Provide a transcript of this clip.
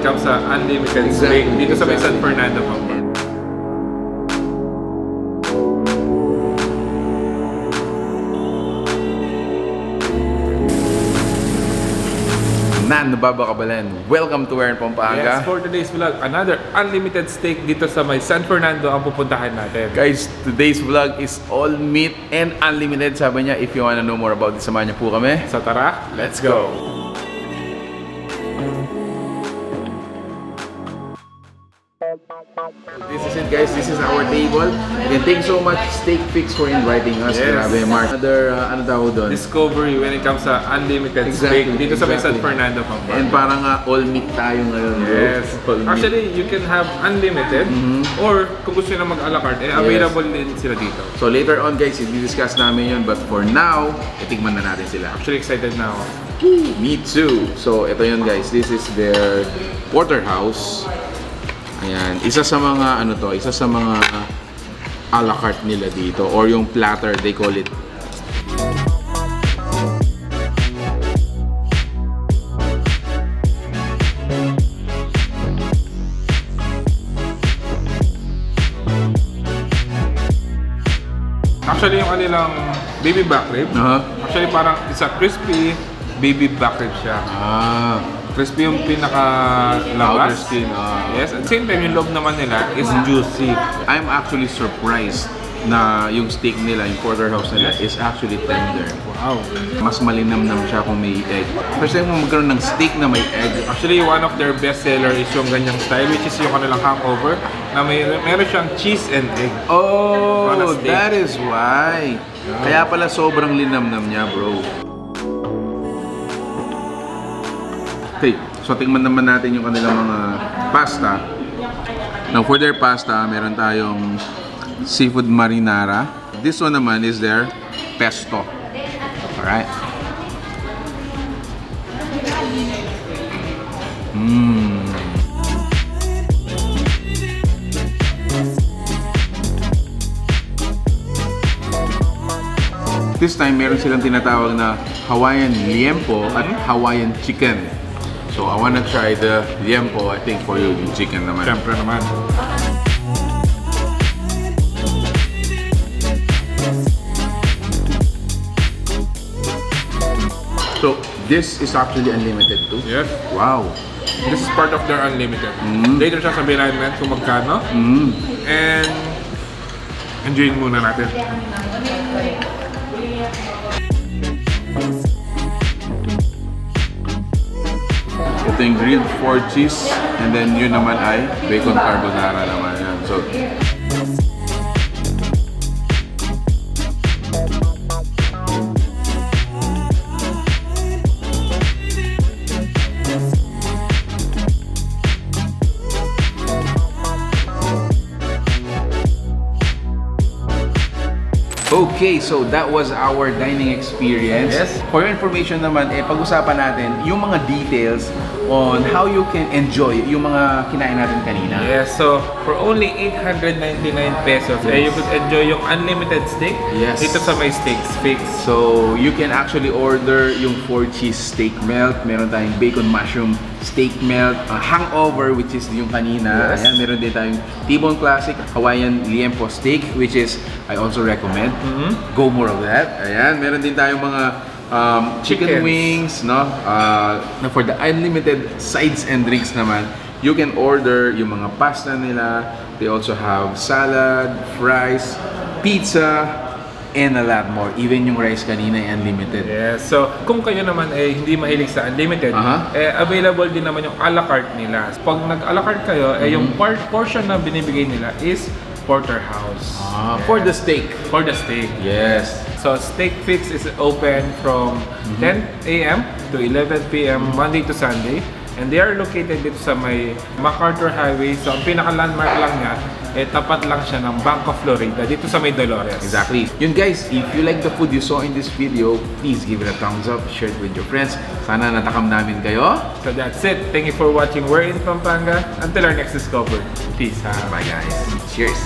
comes sa unlimited steak dito sa may San Fernando, Pampanga. Nababakabalan. Welcome to Pampanga. Yes, for today's vlog, another unlimited steak dito sa may San Fernando ang pupuntahan natin. Guys, today's vlog is all meat and unlimited. Sabi niya, if you wanna know more about this, samahan niyo po kami. So tara, let's go! This is it, guys. This is our table. Again, thanks so much Steakfix for inviting us. Yes. Grabe, Mark. Another, ano tawag doon? Discovery when it comes sa unlimited steak dito sa may San Fernando, Pampanga. And parang all meat tayo ngayon. Yes. All meat. Actually, you can have unlimited or kung gusto nyo na mag-a-la carte, available din sila dito. So later on, guys, i-discuss namin yun. But for now, itigman na natin sila. Actually, excited na ako. Me too. So ito yun, guys. This is their porterhouse. Ayan, isa sa mga isa sa mga a la carte nila dito or yung platter, they call it. Actually, yung kanilang baby back rib, actually parang isa crispy baby back rib siya. Crispy yung pinaka-labas. Yes, at the same time, yung loob naman nila is juicy. I'm actually surprised na yung steak nila, yung porterhouse nila is actually tender. Wow. Mas malinamnam siya kung may egg. First time mo magkaroon ng steak na may egg. Actually, one of their best seller is yung ganyang style, which is yung kanilang hangover, na meron siyang cheese and egg. Oh, that is why. Kaya pala sobrang linamnam niya, bro. Okay, so tingnan naman natin yung kanilang mga pasta. Now for their pasta, meron tayong seafood marinara. This one naman is their pesto. Alright. This time, meron silang tinatawag na Hawaiian liempo at Hawaiian chicken. So I wanna try the liempo. I think for you, yung chicken naman. Siyempre naman. So this is actually unlimited too? Yes. Wow. This is part of their unlimited. Later siya sabihin namin kung magkano. And enjoyin muna natin. Ito yung grilled 4 cheese, and then yun naman ay bacon carbonara naman yan. So, okay, so that was our dining experience. Yes. For your information naman, pag-usapan natin yung mga details on how you can enjoy yung mga kinain natin kanina. Yes, so for only 899 pesos, you could enjoy yung unlimited steak dito sa may Steakfix. So you can actually order yung 4 cheese steak melt, meron tayong bacon mushroom steak melt, hangover which is yung kanina. Yes. Ayan, meron din tayong T-bone classic Hawaiian liempo steak which is I also recommend. Go more of that. Ayan, meron din tayong mga chicken wings, no? For the unlimited sides and drinks naman, you can order yung mga pasta nila. They also have salad, fries, pizza, and a lot more. Even yung rice kanina ay unlimited. Yes. So, kung kayo naman ay hindi mahilig sa unlimited, available din naman yung a la carte nila. Pag nag-a la carte kayo, yung portion na binibigay nila is porterhouse. For the steak. For the steak. Yes. So, Steakfix is open from 10 a.m. to 11 p.m. Monday to Sunday. And they are located dito sa may McArthur Highway. So, ang pinaka-landmark lang niya, tapat lang siya ng Bank of Florida dito sa may Dolores. Exactly. Yun guys, if you like the food you saw in this video, please give it a thumbs up, share it with your friends. Sana natakam namin kayo. So that's it. Thank you for watching We're in Pampanga. Until our next discovery. Peace. Bye guys. Cheers.